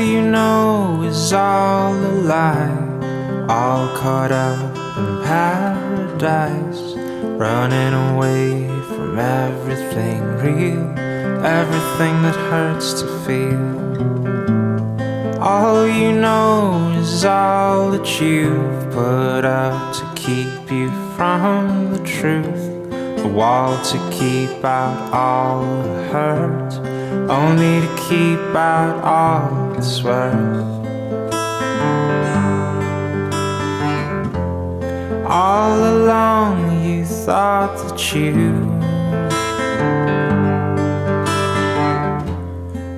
you know is all a lie, all caught up in paradise, running away from everything real, everything that hurts to feel. All you know is all that you've put up to keep you from the truth, a wall to keep out all the hurt, only to keep out all that's worth. All along you thought that you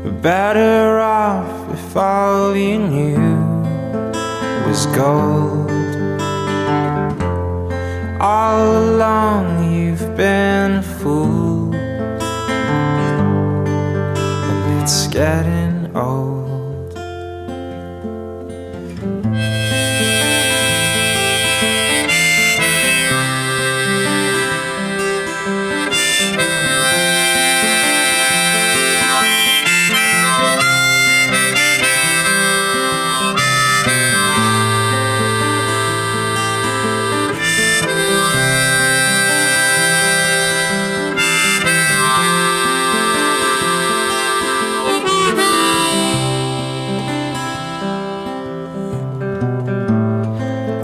were better off if all you knew was gold. All along you've been a fool, and it's getting old.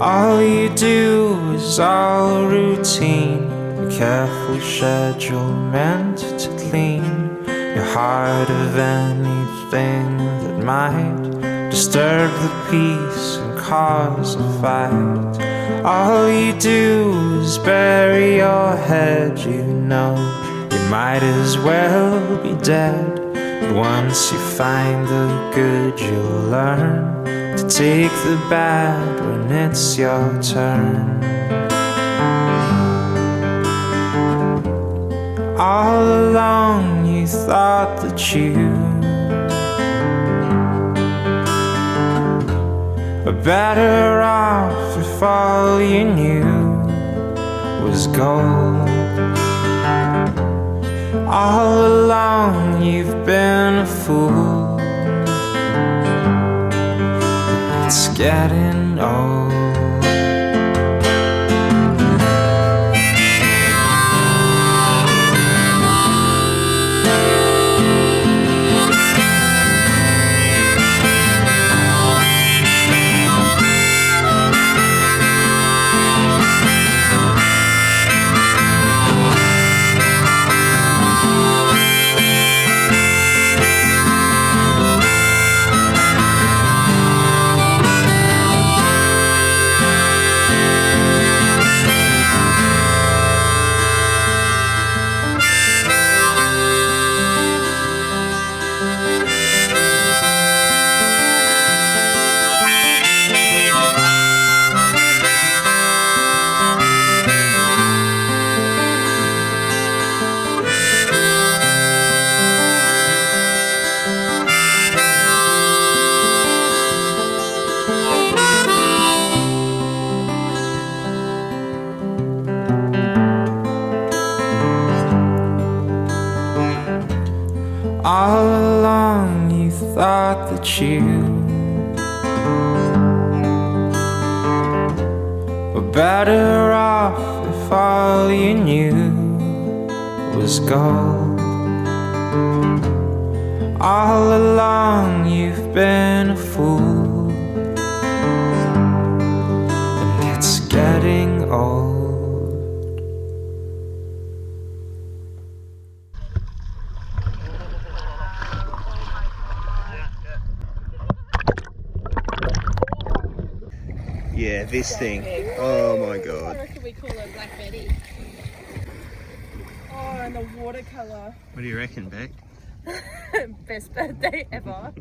All you do is all routine, a careful schedule meant to clean your heart of anything that might disturb the peace and cause a fight. All you do is bury your head, you know you might as well be dead. But once you find the good, you'll learn to take the bad when it's your turn. All along you thought that you were better off if all you knew was gold. All along you've been a fool, it's getting old. All along you thought that you were better off if all you knew was gold. All along you've been a fool, and it's getting old. Yeah, this thing. Oh my god. I reckon we call her Black Betty. Oh, and the watercolour. What do you reckon, Beck? Best birthday ever.